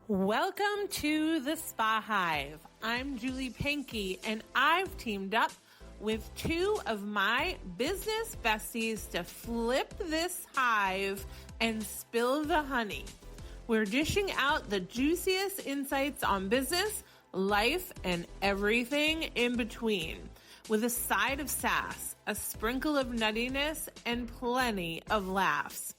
Welcome to the Spa Hive. I'm Julie Pinky, and I've teamed up with two of my business besties to flip this hive and spill the honey. We're dishing out the juiciest insights on business, life, and everything in between, with a side of sass, a sprinkle of nuttiness, and plenty of laughs.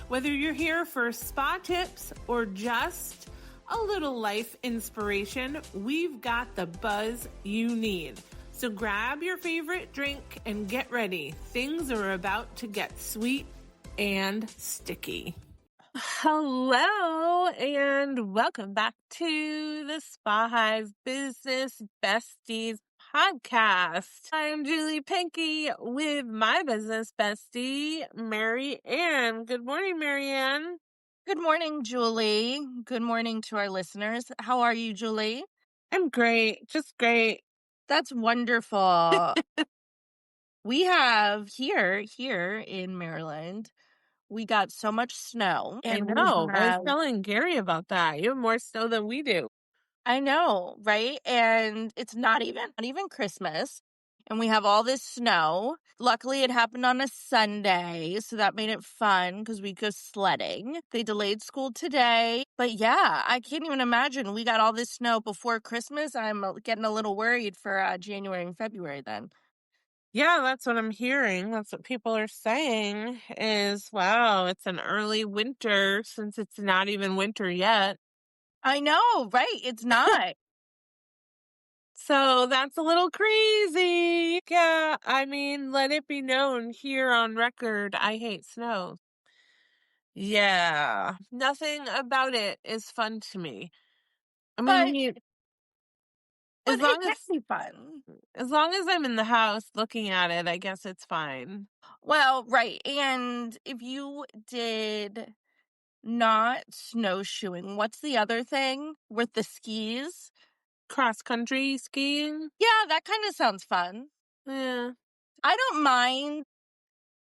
Whether you're here for spa tips or just a little life inspiration, we've got the buzz you need. So grab your favorite drink and get ready. Things are about to get sweet and sticky. Hello and welcome back to the Spa Hive Business Besties podcast. I'm Julie Pinky with my business bestie, MaryAnn. Good morning, MaryAnn. Good morning, Julie. Good morning to our listeners. How are you, Julie? I'm great, just great. That's wonderful. We have here in Maryland, we got so much snow. I And know. I was telling Gary about that. You have more snow than we do. I know, right? And it's not even Christmas. And we have all this snow. Luckily, it happened on a Sunday, so that made it fun because we go sledding. They delayed school today. But yeah, I can't even imagine. We got all this snow before Christmas. I'm getting a little worried for January and February then. Yeah, that's what I'm hearing. That's what people are saying is, wow, it's an early winter since it's not even winter yet. I know, right? It's not. So that's a little crazy. Yeah, I mean, let it be known here on record, I hate snow. Yeah, nothing about it is fun to me. I But mean, but as it long can as be fun. as long as I'm in the house looking at it, I guess it's fine. Well, right. And if you did not snowshoeing, what's the other thing with the skis? Cross country skiing? Yeah, that kind of sounds fun. Yeah. I don't mind.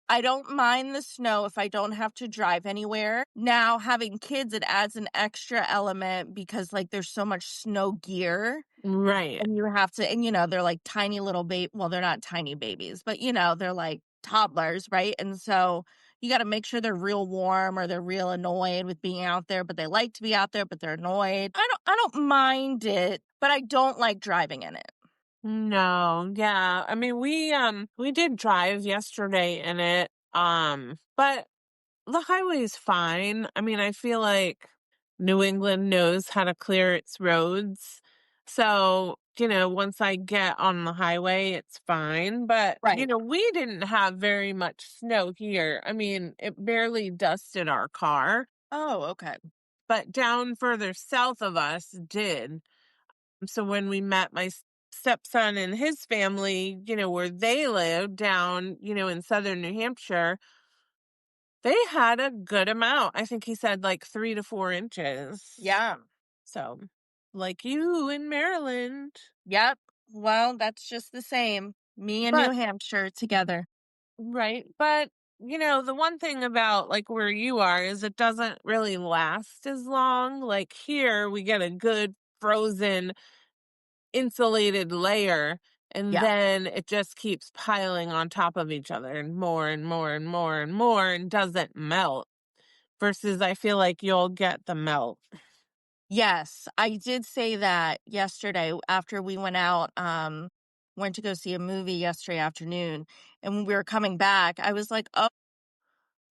I don't mind the snow if I don't have to drive anywhere. Now, having kids, it adds an extra element because, like, there's so much snow gear. Right. And you have to, and they're like tiny little well, they're not tiny babies, but they're like toddlers, right? And so you got to make sure they're real warm or they're real annoyed with being out there, but they like to be out there, but they're annoyed. I don't mind it, but I don't like driving in it. No, yeah. I mean, we did drive yesterday in it, but the highway is fine. I mean, I feel like New England knows how to clear its roads. So, once I get on the highway, it's fine. But, Right. we didn't have very much snow here. I mean, it barely dusted our car, Oh, okay. but down further south of us did. So when we met my stepson and his family, where they live down, in southern New Hampshire, they had a good amount. I think he said like 3 to 4 inches. Yeah. So, like you in Maryland. Yep. Well, that's just the same. Me and New But, Hampshire together. right. But, the one thing about like where you are is it doesn't really last as long. Like here, we get a good frozen insulated layer, and Yeah. then it just keeps piling on top of each other and more and more and more and more and doesn't melt. Versus I feel like you'll get the melt. Yes, I did say that yesterday after we went to go see a movie yesterday afternoon. And when we were coming back, I was like, oh,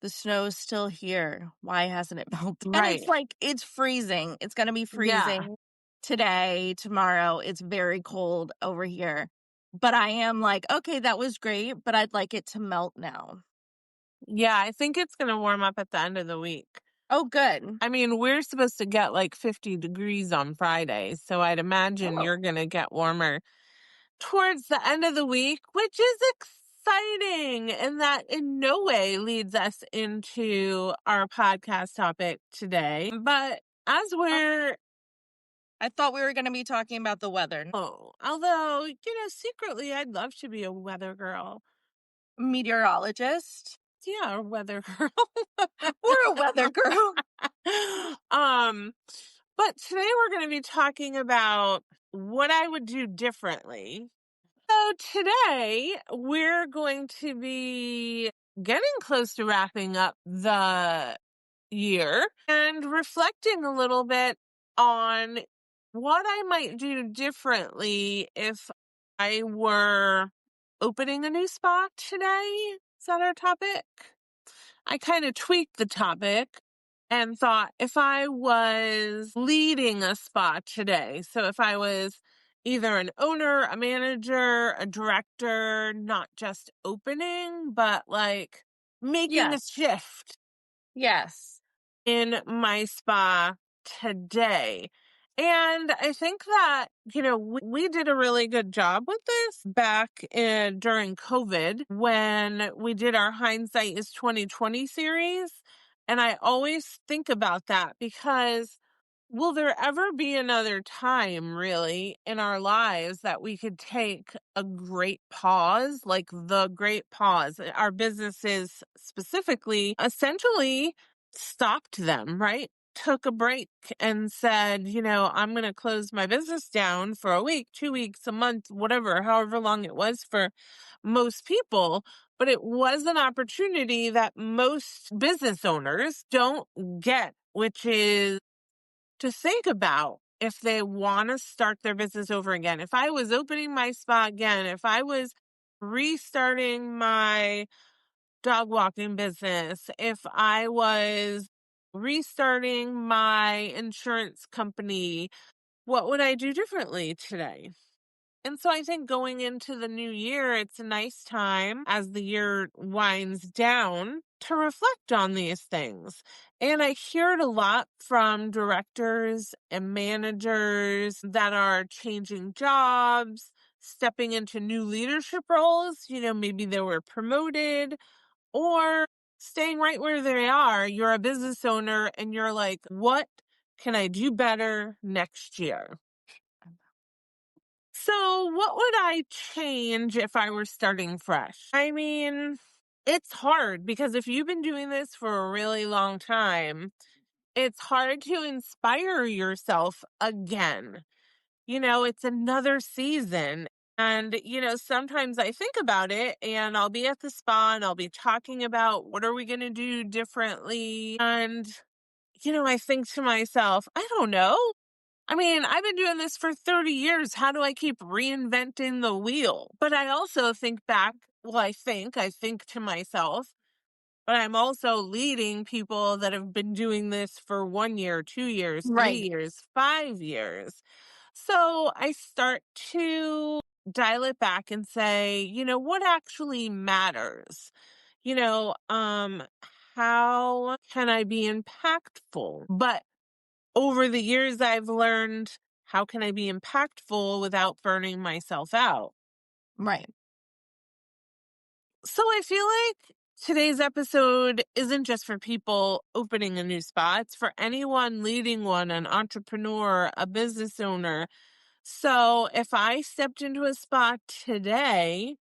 the snow's still here. Why hasn't it melted? And it's Right. like, it's freezing. It's going to be Yeah. freezing today, tomorrow. It's very cold over here. But I am like, okay, that was great, but I'd like it to melt now. Yeah, I think it's going to warm up at the end of the week. Oh, good. I mean, we're supposed to get like 50 degrees on Friday, so I'd imagine Oh. you're going to get warmer towards the end of the week, which is exciting. And that in no way leads us into our podcast topic today. But as we're I thought we were going to be talking about the weather. although, secretly I'd love to be a weather girl. Meteorologist. Yeah, a weather girl. We're a weather girl. um But today we're going to be talking about what I would do differently. So today we're going to be getting close to wrapping up the year and reflecting a little bit on what I might do differently if I were opening a new spot today. Is that our topic? I kind of tweaked the topic and thought if I was leading a spot today, so if I was either an owner, a manager, a director, not just opening, but like making a Yes. shift Yes. in my spa today. And I think that, we did a really good job with this back during COVID when we did our Hindsight is 2020 series. And I always think about that because will there ever be another time, really, in our lives that we could take a great pause, like the great pause? Our businesses specifically essentially stopped them, right? Took a break and said, I'm going to close my business down for a week, 2 weeks, a month, whatever, however long it was for most people. But it was an opportunity that most business owners don't get, which is to think about if they want to start their business over again. If I was opening my spa again, if I was restarting my dog walking business, if I was restarting my insurance company, what would I do differently today? And so I think going into the new year, it's a nice time as the year winds down to reflect on these things. And I hear it a lot from directors and managers that are changing jobs, stepping into new leadership roles. Maybe they were promoted or staying right where they are. You're a business owner and you're like, what can I do better next year? So, what would I change if I were starting fresh? I mean, it's hard because if you've been doing this for a really long time, it's hard to inspire yourself again. It's another season. And, sometimes I think about it and I'll be at the spa and I'll be talking about what are we going to do differently. And, I think to myself, I don't know. I mean, I've been doing this for 30 years. How do I keep reinventing the wheel? But I also think back, well, I think to myself, but I'm also leading people that have been doing this for 1 year, 2 years, three Right. years, 5 years. So I start to dial it back and say, what actually matters? You know, um, how can I be impactful? But over the years, I've learned how can I be impactful without burning myself out? Right. So I feel like today's episode isn't just for people opening a new spot, it's for anyone leading one, an entrepreneur, a business owner. So if I stepped into a spot today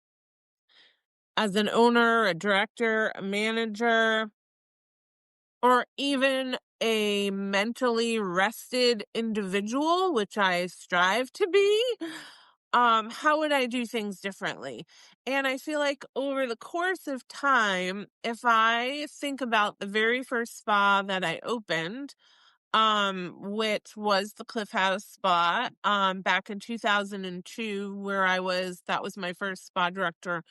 as an owner, a director, a manager, or even a mentally rested individual, which I strive to be, how would I do things differently? And I feel like over the course of time, if I think about the very first spa that I opened, which was the Cliff House Spa, back in 2002, that was my first spa director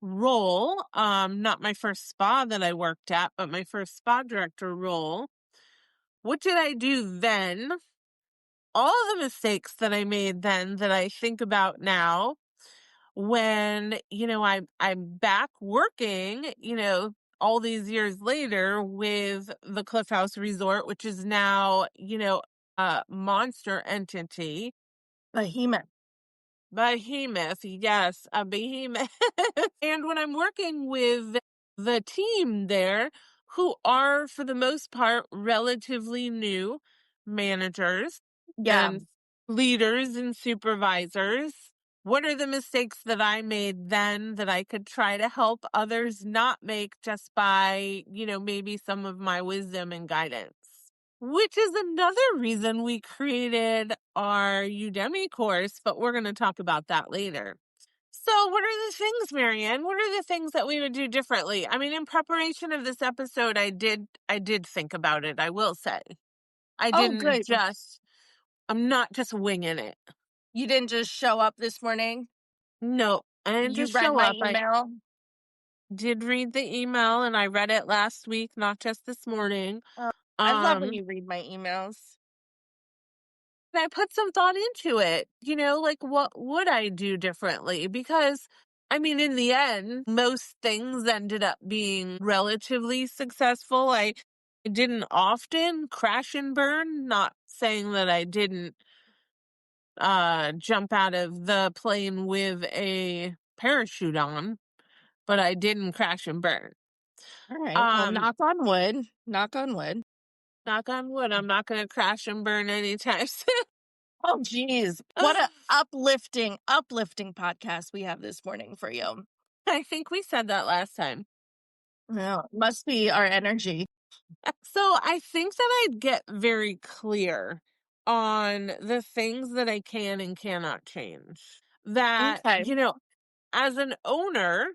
role. Not my first spa that I worked at, but my first spa director role. What did I do then? All the mistakes that I made then that I think about now when, I'm back working, all these years later with the Cliff House Resort, which is now, a monster entity. Behemoth. Behemoth, yes, a behemoth. And when I'm working with the team there, who are, for the most part, relatively new managers Yeah. and leaders and supervisors, what are the mistakes that I made then that I could try to help others not make just by, maybe some of my wisdom and guidance? which is another reason we created our Udemy course, but we're going to talk about that later. So what are the things, MaryAnn? What are the things that we would do differently? I mean, in preparation of this episode, I did think about it, I will say. Good. I'm not just winging it. You didn't just show up this morning? No, I didn't You just read show my up. I email? did read the email and I read it last week, not just this morning. I love when Um, you read my emails. and I put some thought into it, like what would I do differently? Because I mean, in the end, most things ended up being relatively successful. I didn't often crash and burn, not saying that I didn't jump out of the plane with a parachute on, but I didn't crash and burn. All right. Well, Um, knock on wood. Knock on wood. Knock on wood, I'm not going to crash and burn anytime soon. Oh, geez. What a uplifting podcast we have this morning for you. I think we said that last time. Well, it must be our energy. So I think that I'd get very clear on the things that I can and cannot change. That, Okay. as an owner,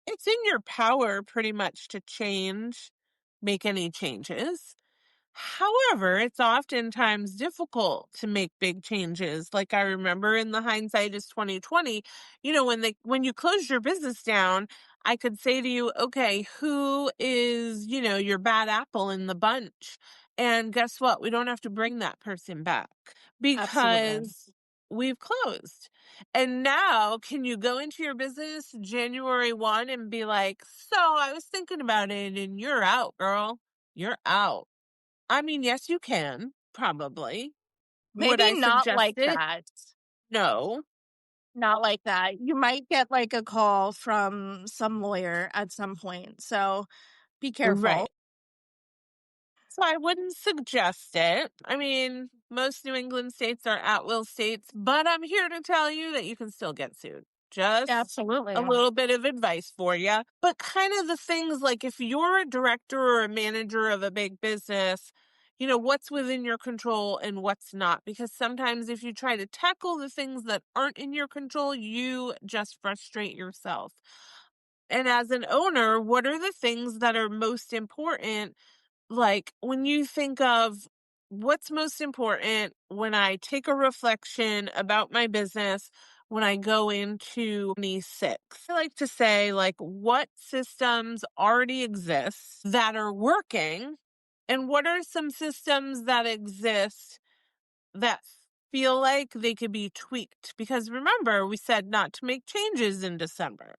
it's in your power pretty much to make any changes. However, it's oftentimes difficult to make big changes. Like I remember in the hindsight is 2020, when you close your business down, I could say to you, okay, who is, your bad apple in the bunch? And guess what? We don't have to bring that person back Absolutely. because we've closed. And now can you go into your business January 1 and be like, so I was thinking about it and you're out, girl. You're out. I mean, yes, you can, probably. Would Maybe I not suggest like it? that. No. Not like that. You might get like a call from some lawyer at some point. So be careful. Right. So I wouldn't suggest it. I mean, most New England states are at-will states, but I'm here to tell you that you can still get sued. Just Absolutely. a little bit of advice for you. But kind of the things like if you're a director or a manager of a big business, what's within your control and what's not. Because sometimes if you try to tackle the things that aren't in your control, you just frustrate yourself. And as an owner, what are the things that are most important? Like when you think of what's most important when I take a reflection about my business, when I go into 26, I like to say, like, what systems already exist that are working, and what are some systems that exist that feel like they could be tweaked? Because remember, we said not to make changes in December,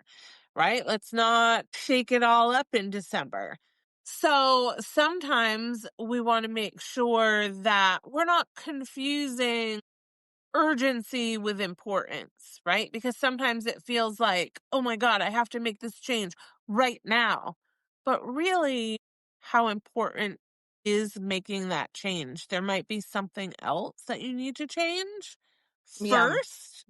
right? Let's not shake it all up in December. So sometimes we want to make sure that we're not confusing urgency with importance, right? Because sometimes it feels like, oh my God, I have to make this change right now. But really, how important is making that change? There might be something else that you need to change Yeah. first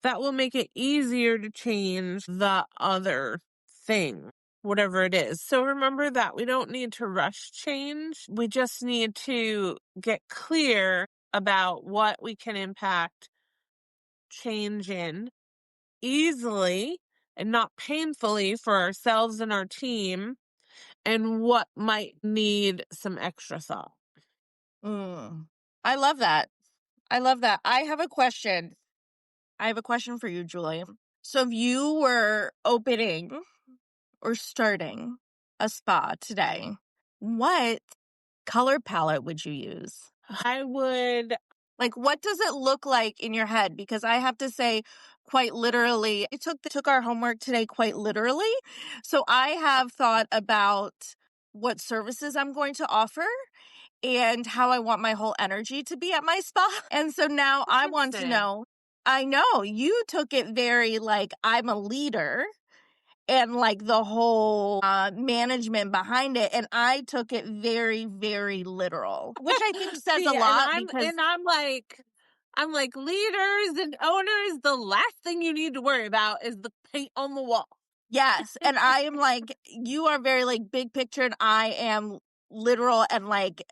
that will make it easier to change the other thing, whatever it is. So remember that we don't need to rush change. We just need to get clear about what we can impact change in easily and not painfully for ourselves and our team, and what might need some extra thought. I love that. I love that. I have a question. For you, Julie. So if you were opening or starting a spa today, what color palette would you use? I would. Like, what does it look like in your head? Because I have to say, quite literally, I took our homework today quite literally. So I have thought about what services I'm going to offer and how I want my whole energy to be at my spa. And so now I want to Interesting. know. I know you took it very like I'm a leader and like the whole management behind it, and I took it very, very literal, which I think says See, a lot and because I'm like leaders and owners, the last thing you need to worry about is the paint on the wall. yes, and I am like, you are very like big picture, and I am literal and like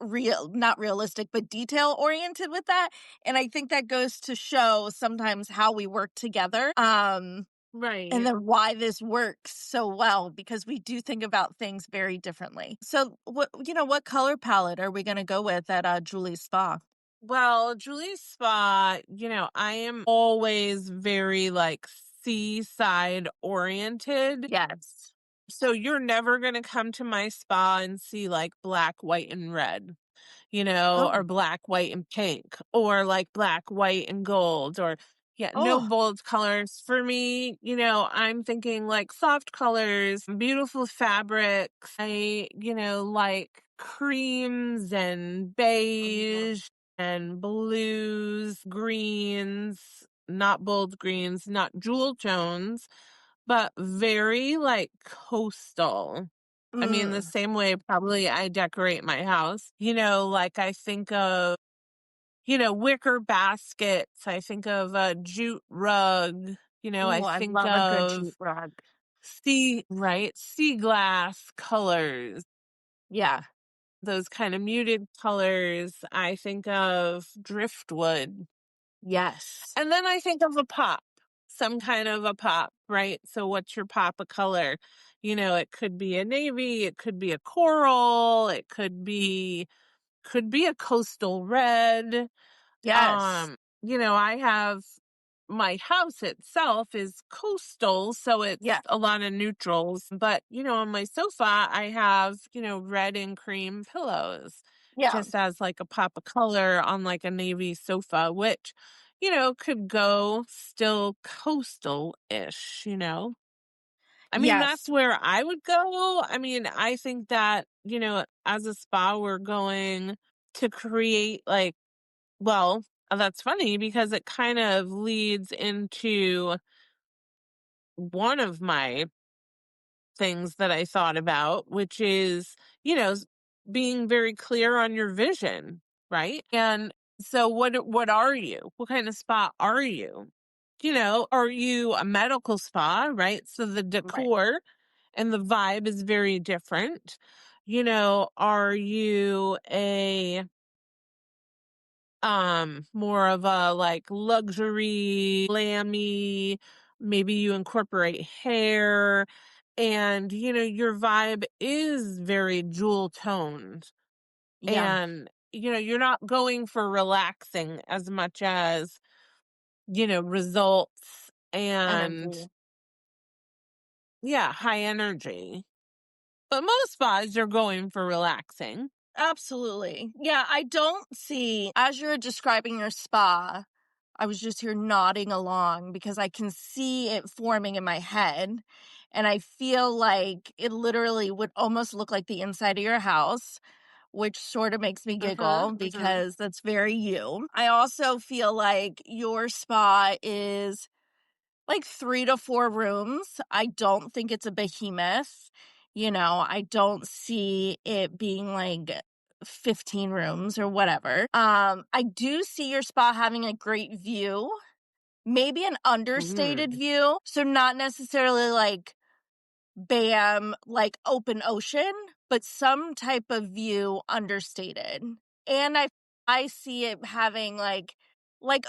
not realistic, but detail oriented with that. And I think that goes to show sometimes how we work together. And Right. then why this works so well, because we do think about things very differently. So what color palette are we going to go with at Julie's Spa? Well, Julie's Spa, I am always very like seaside oriented. Yes. So you're never going to come to my spa and see like black, white, and red, or Oh, black, white, and pink, or like black, white, and gold, or yeah, no oh, bold colors. For me, I'm thinking like soft colors, beautiful fabrics. Like creams and beige and blues, greens, not bold greens, not jewel tones, but very like coastal. I mean, the mm, same way probably I decorate my house. Like I think of, wicker baskets. I think of a jute rug. I ooh, I think love a good of jute rug. sea glass colors, Yeah. those kind of muted colors. I think of driftwood. Yes. And then I think of a pop, some kind of a pop, right? So what's your pop of color? It could be a navy, it could be a coral, it could be a coastal red. Yes. I have my house itself is coastal, so it's Yeah. a lot of neutrals. But, on my sofa, I have, red and cream pillows Yeah. just as like a pop of color on like a navy sofa, which, could go still coastal-ish. I mean, that's Yes. where I would go. I mean, I think that, as a spa, we're going to create like, well, that's funny because it kind of leads into one of my things that I thought about, which is, being very clear on your vision, right? And so what are you? What kind of spa are you? Are you a medical spa, right? So the Right. decor and the vibe is very different. Are you a more of a like luxury glammy, maybe you incorporate hair, and your vibe is very jewel toned, Yeah. and you're not going for relaxing as much as results and Energy. yeah, high energy. But most spas you're going for relaxing. Absolutely. Yeah, I don't see, as you're describing your spa, I was just here nodding along because I can see it forming in my head. And I feel like it literally would almost look like the inside of your house, which sort of makes me Uh-huh. giggle Uh-huh. because that's very you. I also feel like your spa is like 3 to 4 rooms. I don't think it's a behemoth. I don't see it being like 15 rooms or whatever. I do see your spa having a great view, maybe an understated Mhm. view. So not necessarily like bam, like open ocean, but some type of view understated. And I see it having like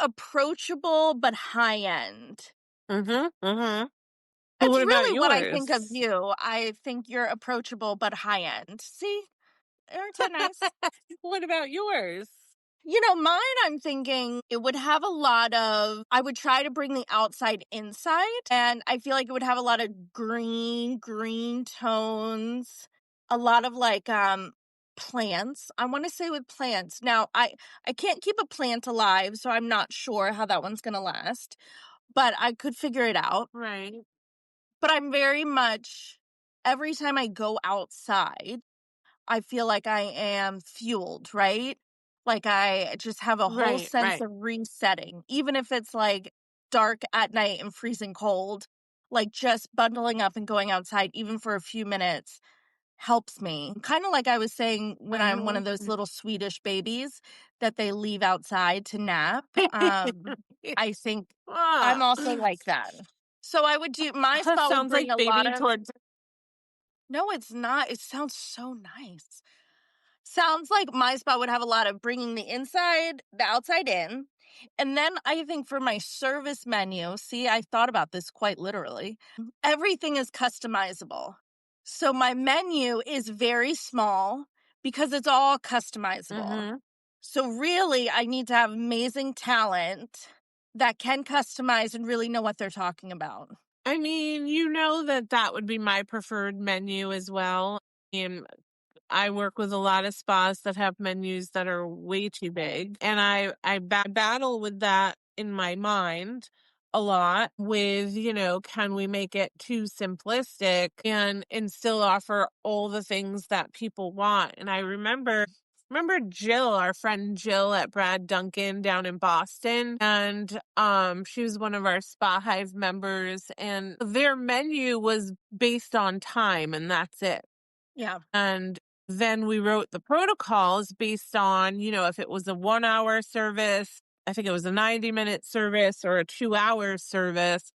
approachable but high end. Mhm. Mhm. But It's what about really what I think of yours? you. I think you're approachable but high end. See? Aren't I nice? What about yours? Mine, I'm thinking it would have a lot of, I would try to bring the outside inside, and I feel like it would have a lot of green tones, a lot of plants. I want to say with plants. Now, I can't keep a plant alive, so I'm not sure how that one's going to last, but I could figure it out. Right. But I'm very much, every time I go outside, I feel like I am fueled, right? Like I just have a whole Right. sense Right. of resetting, even if it's like dark at night and freezing cold, like just bundling up and going outside, even for a few minutes, helps me. Kind of like I was saying when I'm one Uh-huh. of those little Swedish babies that they leave outside to nap. I think I'm Ah. also like that. So I would do, my spa would Sounds bring like a lot baby of, towards. no, it's not. It sounds so nice. Sounds like my spa would have a lot of bringing the outside in. And then I think for my service menu, see, I thought about this quite literally. Everything is customizable. So my menu is very small because it's all customizable. Mm-hmm. So really, I need to have amazing talent that can customize and really know what they're talking about. I mean, that would be my preferred menu as well. And I work with a lot of spas that have menus that are way too big. And I battle with that in my mind a lot with, can we make it too simplistic and still offer all the things that people want? And I remember Jill, our friend Jill at Brad Duncan down in Boston, and she was one of our Spa Hive members, and their menu was based on time, and that's it. Yeah. And then we wrote the protocols based on, if it was a 1 hour service, I think it was a 90-minute service or a 2 hour service,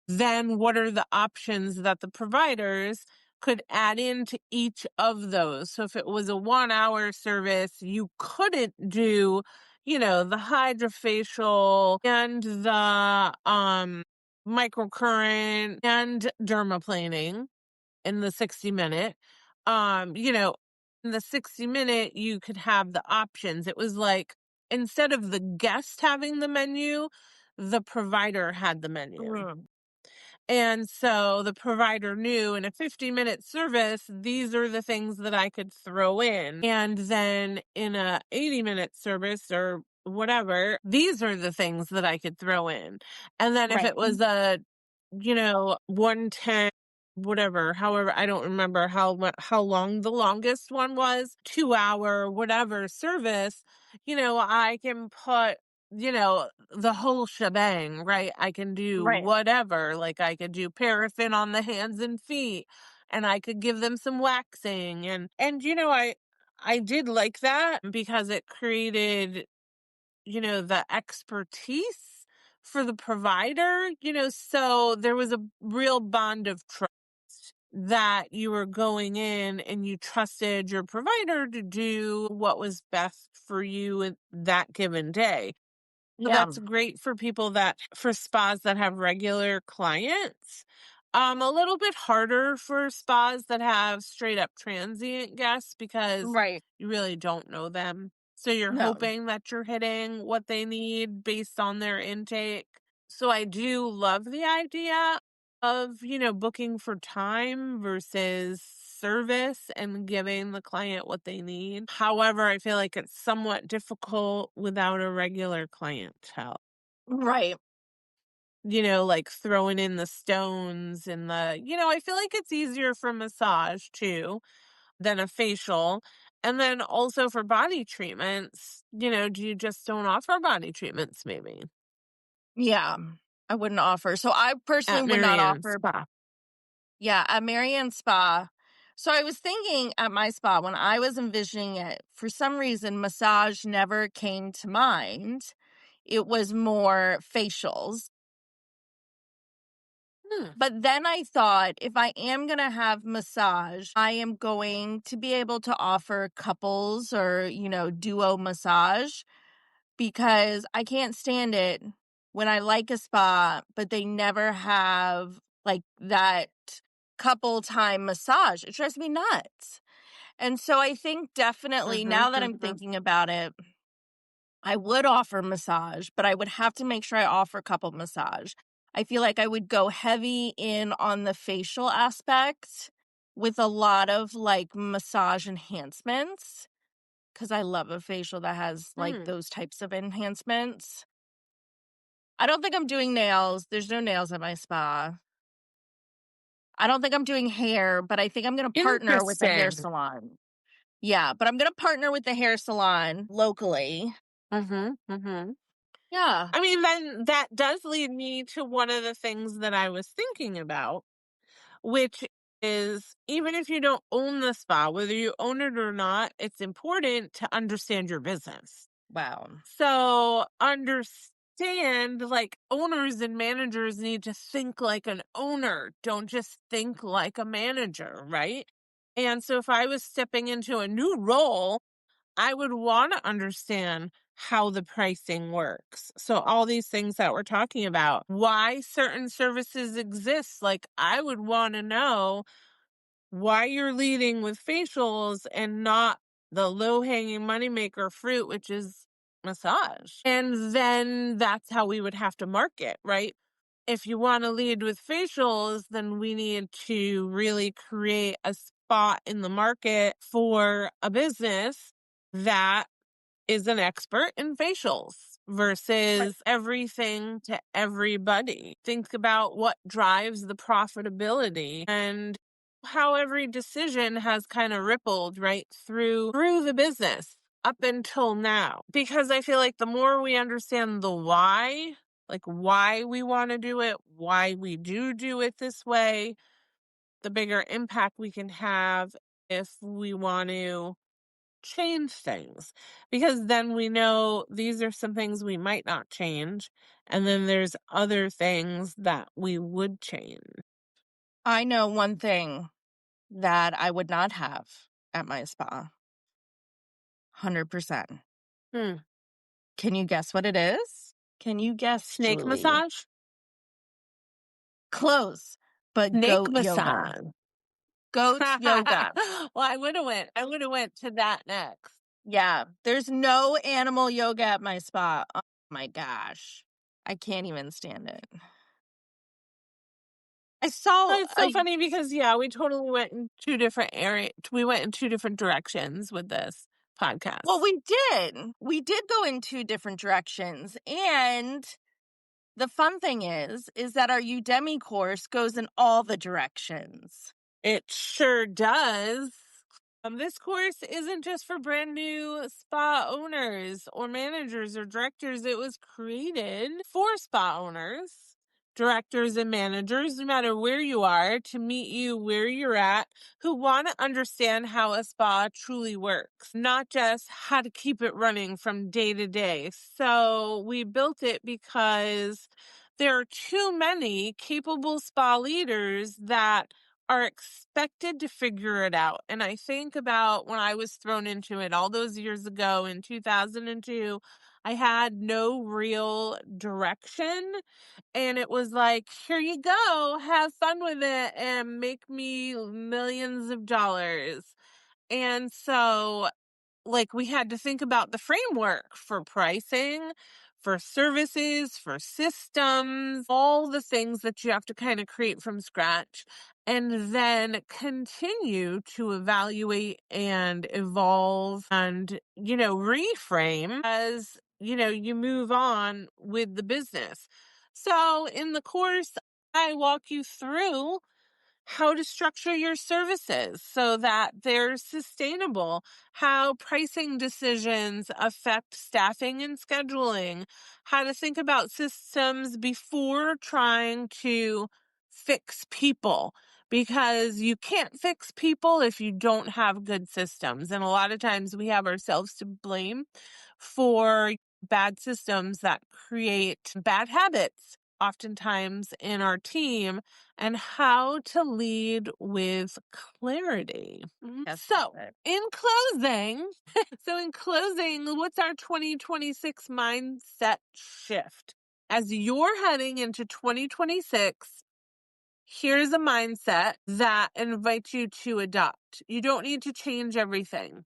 then what are the options that the providers could add into each of those? So if it was a 1 hour service, you couldn't do, the hydrofacial and the microcurrent and dermaplaning in the 60-minute. In the 60-minute, you could have the options. It was like, instead of the guest having the menu, the provider had the menu. Mm. And so the provider knew in a 50-minute service, these are the things that I could throw in. And then in a 80-minute service or whatever, these are the things that I could throw in. And then if Right. it was a, 110, whatever, however, I don't remember how long the longest one was, 2 hour, whatever service, I can put the whole shebang, right? I can do Right. whatever. Like I could do paraffin on the hands and feet, and I could give them some waxing, and I did like that because it created, the expertise for the provider, so there was a real bond of trust that you were going in and you trusted your provider to do what was best for you in that given day. So Yeah. that's great for spas that have regular clients. A little bit harder for spas that have straight up transient guests because Right. you really don't know them. So you're No. hoping that you're hitting what they need based on their intake. So I do love the idea of, booking for time versus service and giving the client what they need. However, I feel like it's somewhat difficult without a regular clientele. Right. Like throwing in the stones and I feel like it's easier for massage too than a facial. And then also for body treatments, do you just don't offer body treatments maybe Yeah. I wouldn't offer. So I personally at would not MaryAnn offer. Spa? Yeah, at MaryAnn Spa. So I was thinking at my spa when I was envisioning it, for some reason, massage never came to mind. It was more facials. Hmm. But then I thought if I am going to have massage, I am going to be able to offer couples or, duo massage because I can't stand it when I like a spa, but they never have like that couple time massage. It drives me nuts. And so I think definitely Mm-hmm, now that I'm mm-hmm. thinking about it, I would offer massage, but I would have to make sure I offer couple massage. I feel like I would go heavy in on the facial aspect with a lot of like massage enhancements because I love a facial that has like Hmm. those types of enhancements. I don't think I'm doing nails. There's no nails at my spa. I don't think I'm doing hair, but I think I'm going to partner with the hair Interesting. salon. Yeah, but I'm going to partner with the hair salon locally. Mm-hmm, mm-hmm. Yeah. I mean, then that does lead me to one of the things that I was thinking about, which is even if you don't own the spa, whether you own it or not, it's important to understand your business. Wow. So understand, like, owners and managers need to think like an owner. Don't just think like a manager, right? And so if I was stepping into a new role, I would want to understand how the pricing works. So all these things that we're talking about, why certain services exist. Like I would want to know why you're leading with facials and not the low-hanging moneymaker fruit, which is massage. And then that's how we would have to market, right? If you want to lead with facials, then we need to really create a spot in the market for a business that is an expert in facials versus everything to everybody. Think about what drives the profitability and how every decision has kind of rippled right through the business up until now. Because I feel like the more we understand the why, like why we want to do it, why we do it this way, the bigger impact we can have if we want to change things, because then we know these are some things we might not change, and then there's other things that we would change. I know one thing that I would not have at my spa. 100%. Hmm. Can you guess what it is? Can you guess, Snake Julie? massage? Close, but Snake goat yoga. massage. Goat yoga. Well, I would have went to that next. Yeah, there's no animal yoga at my spa. Oh my gosh. I can't even stand it. I saw It's so funny because yeah, we totally went in two different areas. We went in two different directions with this podcast. well, we did. We did go in two different directions. And the fun thing is that our Udemy course goes in all the directions. It sure does. This course isn't just for brand new spa owners or managers or directors. It was created for spa owners, directors, and managers, no matter where you are, to meet you where you're at, who want to understand how a spa truly works, not just how to keep it running from day to day. So we built it because there are too many capable spa leaders that are expected to figure it out. And I think about when I was thrown into it all those years ago in 2002, I had no real direction. And it was like, here you go, have fun with it and make me millions of dollars. And so like we had to think about the framework for pricing, for services, for systems, all the things that you have to kind of create from scratch, and then continue to evaluate and evolve and, reframe as, you move on with the business. So in the course, I walk you through how to structure your services so that they're sustainable, how pricing decisions affect staffing and scheduling, how to think about systems before trying to fix people. Because you can't fix people if you don't have good systems. And a lot of times we have ourselves to blame for bad systems that create bad habits, oftentimes in our team, and how to lead with clarity. Yes, So, that's it. in closing, what's our 2026 mindset shift? As you're heading into 2026, here's a mindset that invites you to adopt. You don't need to change everything.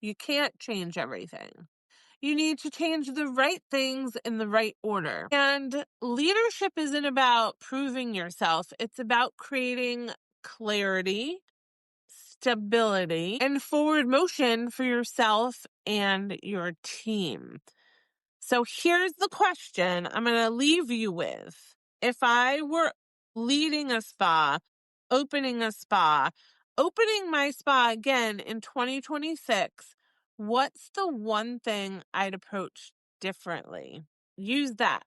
You can't change everything. You need to change the right things in the right order. And leadership isn't about proving yourself, it's about creating clarity, stability, and forward motion for yourself and your team. So here's the question I'm going to leave you with. If I were leading a spa, opening a spa, opening my spa again in 2026, what's the one thing I'd approach differently? Use that.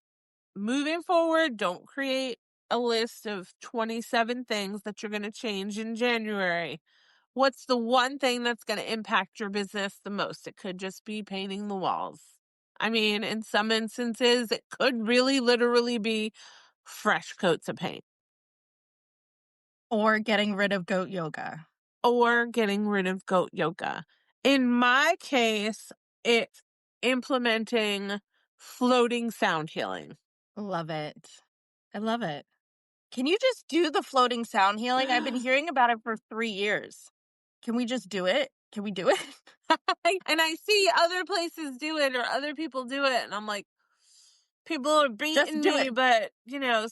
Moving forward, don't create a list of 27 things that you're going to change in January. What's the one thing that's going to impact your business the most? It could just be painting the walls. I mean, in some instances, it could really literally be fresh coats of paint Or getting rid of goat yoga. or getting rid of goat yoga. In my case, it's implementing floating sound healing. Love it. I love it. Can you just do the floating sound healing? I've been hearing about it for 3 years. Can we just do it? Can we do it? And I see other places do it or other people do it, and I'm like, people are beating do me, it. but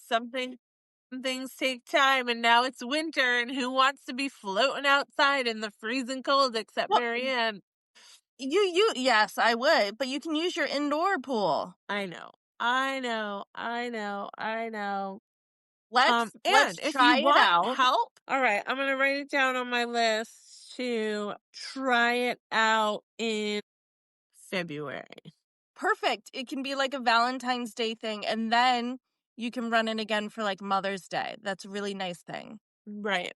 some things take time, and now it's winter, and who wants to be floating outside in the freezing cold except Well, MaryAnn? yes, I would, but you can use your indoor pool. I know. Let's And if you try it want out. help, all right, I'm gonna write it down on my list to try it out in February. Perfect. It can be like a Valentine's Day thing, and then you can run it again for like Mother's Day. That's a really nice thing. Right.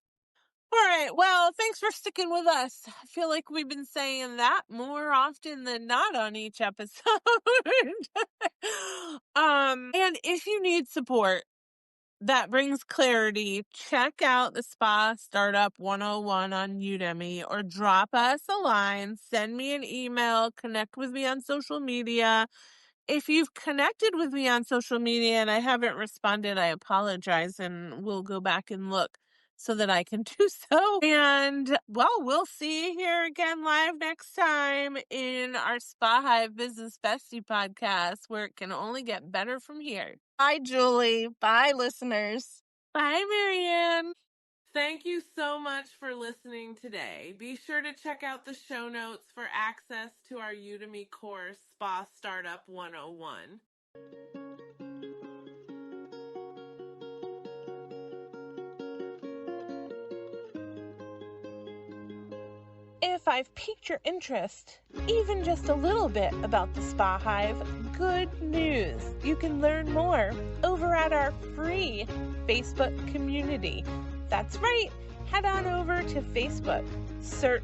All right. Well, thanks for sticking with us. I feel like we've been saying that more often than not on each episode. And if you need support that brings clarity, check out the Spa Startup 101 on Udemy or drop us a line, send me an email, connect with me on social media. If you've connected with me on social media and I haven't responded, I apologize, and we'll go back and look so that I can do so. And well, we'll see you here again live next time in our Spa Hive Business Bestie podcast, where it can only get better from here. Bye, Julie. Bye, listeners. Bye, MaryAnn. Thank you so much for listening today. Be sure to check out the show notes for access to our Udemy course, Spa Startup 101. If I've piqued your interest, even just a little bit, about the Spa Hive, good news. You can learn more over at our free Facebook community. That's right. Head on over to Facebook, search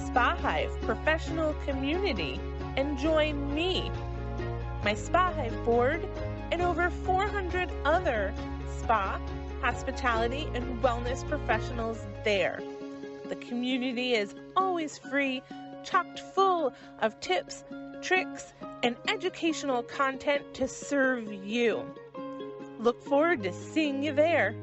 Spa Hive Professional Community, and join me, my Spa Hive board, and over 400 other spa, hospitality, and wellness professionals there. The community is always free, chocked full of tips, tricks, and educational content to serve you. Look forward to seeing you there.